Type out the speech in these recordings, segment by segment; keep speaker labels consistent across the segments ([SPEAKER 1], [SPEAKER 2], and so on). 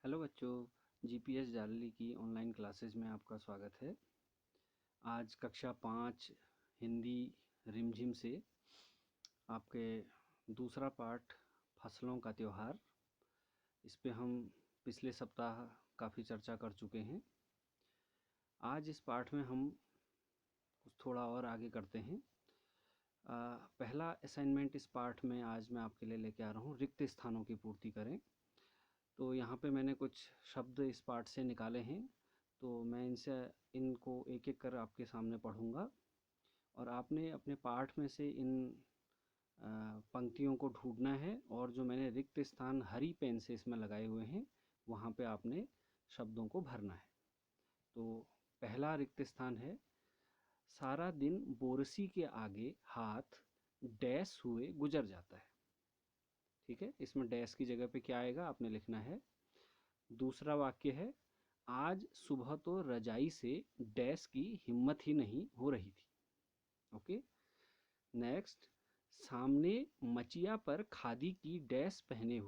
[SPEAKER 1] Hello बच्चों, GPS जालली की online classes में आपका स्वागत है। आज कक्षा 5 हिंदी रिमझिम से आपके दूसरा पाठ फसलों का त्योहार, इस पे हम पिछले सप्ताह काफ़ी चर्चा कर चुके हैं। आज इस पाठ में हम कुछ थोड़ा और आगे करते हैं। पहला असाइनमेंट इस पाठ में आज मैं आपके लिए लेके आ रहा हूँ, रिक्त स्थानों की पूर्ति करें। तो यहाँ पे मैंने कुछ शब्द इस पाठ से निकाले हैं, तो मैं इनको एक एक कर आपके सामने पढ़ूँगा और आपने अपने पाठ में से इन पंक्तियों को ढूंढना है और जो मैंने रिक्त स्थान हरी पेन से इसमें लगाए हुए हैं वहाँ पे आपने शब्दों को भरना है। तो पहला रिक्त स्थान है, सारा दिन बोरसी के आगे हाथ डैश हुए गुजर जाता है। ठीक है, इसमें डैश की जगह पे क्या आएगा आपने लिखना है। दूसरा वाक्य है, आज सुबह तो रजाई से डैश की हिम्मत ही नहीं हो रही थी। ओके, नेक्स्ट, सामने मचिया पर खादी की डैश पहने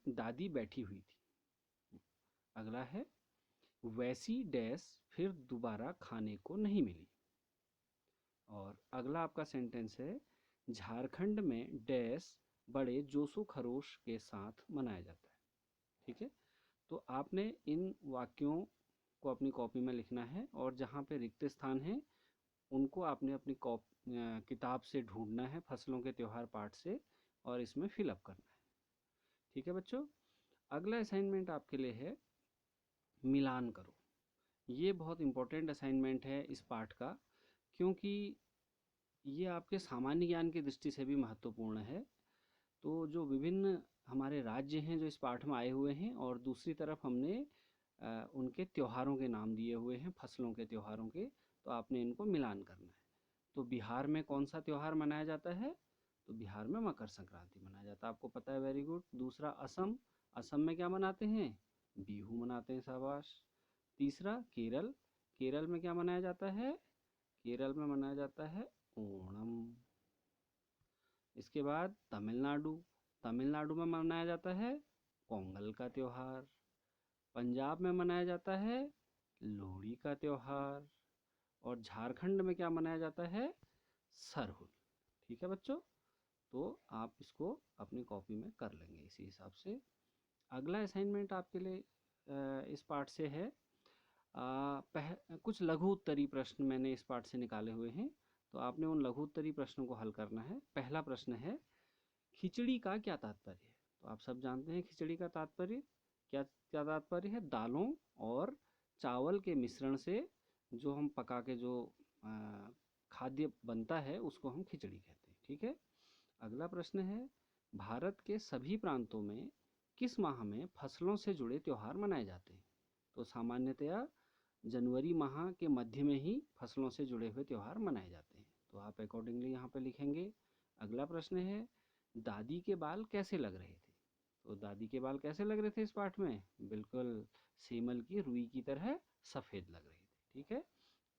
[SPEAKER 1] दादी बैठी हुई थी। अगला है, वैसी डैश फिर दोबारा खाने को नहीं मिली। और अगला आपका सेंटेंस है, झारखंड में डैश बड़े जोशो खरोश के साथ मनाया जाता है। ठीक है, तो आपने इन वाक्यों को अपनी कॉपी में लिखना है और जहाँ पे रिक्त स्थान है उनको आपने अपनी किताब से ढूंढना है, फसलों के त्योहार पाठ से, और इसमें फिलअप करना है। ठीक है बच्चों, अगला असाइनमेंट आपके लिए है मिलान करो। ये बहुत इम्पोर्टेंट असाइनमेंट है इस पाठ का, क्योंकि ये आपके सामान्य ज्ञान की दृष्टि से भी महत्वपूर्ण है। तो जो विभिन्न हमारे राज्य हैं जो इस पाठ में आए हुए हैं, और दूसरी तरफ हमने उनके त्योहारों के नाम दिए हुए हैं, फसलों के त्योहारों के, तो आपने इनको मिलान करना है। तो बिहार में कौन सा त्यौहार मनाया जाता है? तो बिहार में मकर संक्रांति मनाया जाता है, आपको पता है, वेरी गुड। दूसरा, असम में क्या मनाते हैं? बिहू मनाते हैं, शाबाश। तीसरा, केरल में क्या मनाया जाता है? केरल में मनाया जाता है ओणम। इसके बाद तमिलनाडु में मनाया जाता है पोंगल का त्योहार। पंजाब में मनाया जाता है लोहड़ी का त्योहार। और झारखंड में क्या मनाया जाता है? सरहुल। ठीक है बच्चों, तो आप इसको अपनी कॉपी में कर लेंगे इसी हिसाब से। अगला असाइनमेंट आपके लिए इस पाठ से है, कुछ लघु उत्तरी प्रश्न मैंने इस पाठ से निकाले हुए हैं, तो आपने उन लघु उत्तरी प्रश्नों को हल करना है। पहला प्रश्न है, खिचड़ी का क्या तात्पर्य है? तो आप सब जानते हैं खिचड़ी का तात्पर्य क्या क्या तात्पर्य है? दालों और चावल के मिश्रण से जो हम पका के जो खाद्य बनता है उसको हम खिचड़ी कहते हैं। ठीक है, अगला प्रश्न है, भारत के सभी प्रांतों में किस माह में फसलों से जुड़े त्योहार मनाए जाते हैं? तो सामान्यतया जनवरी माह के मध्य में ही फसलों से जुड़े हुए त्यौहार मनाए जाते हैं, तो आप अकॉर्डिंगली यहाँ पे लिखेंगे। अगला प्रश्न है, दादी के बाल कैसे लग रहे थे? तो दादी के बाल कैसे लग रहे थे इस पाठ में? बिल्कुल सेमल की रुई की तरह सफ़ेद लग रहे थे। ठीक है,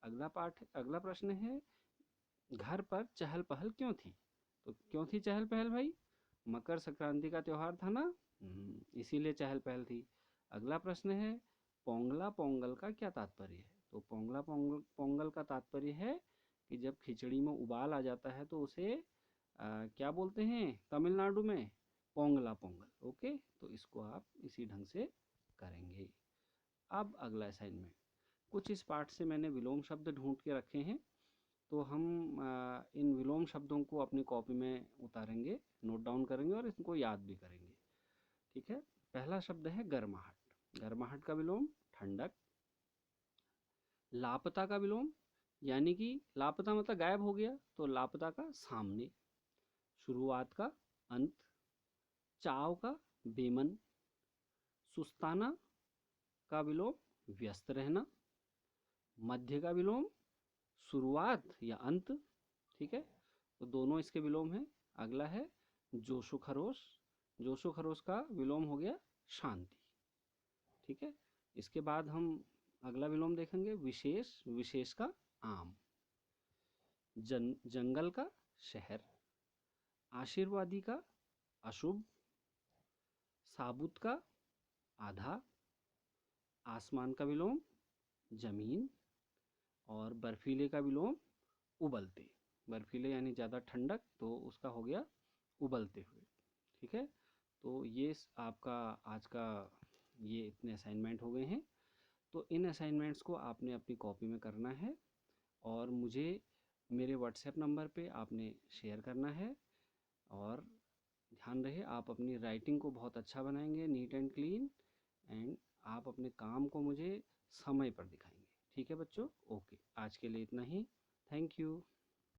[SPEAKER 1] अगला प्रश्न है, घर पर चहल पहल क्यों थी? तो क्यों थी चहल पहल भाई? मकर संक्रांति का त्यौहार था ना, इसीलिए चहल पहल थी। अगला प्रश्न है, पोंगला पोंगल का क्या तात्पर्य है? तो पोंगला पोंगल का तात्पर्य है कि जब खिचड़ी में उबाल आ जाता है तो उसे क्या बोलते हैं तमिलनाडु में? पोंगला पोंगल। ओके, तो इसको आप इसी ढंग से करेंगे। अब अगला असाइनमेंट, कुछ इस पाठ से मैंने विलोम शब्द ढूंढ के रखे हैं, तो हम इन विलोम शब्दों को अपनी कॉपी में उतारेंगे, नोट डाउन करेंगे और इनको याद भी करेंगे। ठीक है, पहला शब्द है गर्माहट। गर्माहट का विलोम ठंडक। लापता का विलोम, यानी कि लापता मतलब गायब हो गया, तो लापता का सामने। शुरुआत का अंत। चाव का बेमन। सुस्ताना का विलोम व्यस्त रहना। मध्य का विलोम शुरुआत या अंत। ठीक है, तो दोनों इसके विलोम हैं। अगला है जोशो खरोश। जोशो खरोश का विलोम हो गया शांति। ठीक है, इसके बाद हम अगला विलोम देखेंगे विशेष। विशेष का आम। जंगल का शहर। आशीर्वादी का अशुभ। साबुत का आधा, आसमान का विलोम जमीन, और बर्फीले का विलोम उबलते। बर्फीले यानी ज़्यादा ठंडक, तो उसका हो गया उबलते हुए। ठीक है, तो ये आपका आज का ये इतने असाइनमेंट हो गए हैं। तो इन असाइनमेंट्स को आपने अपनी कॉपी में करना है और मुझे मेरे व्हाट्सएप नंबर पे आपने शेयर करना है। और ध्यान रहे आप अपनी राइटिंग को बहुत अच्छा बनाएंगे, नीट एंड क्लीन, एंड आप अपने काम को मुझे समय पर दिखाएंगे। ठीक है बच्चों, ओके, आज के लिए इतना ही। Thank you.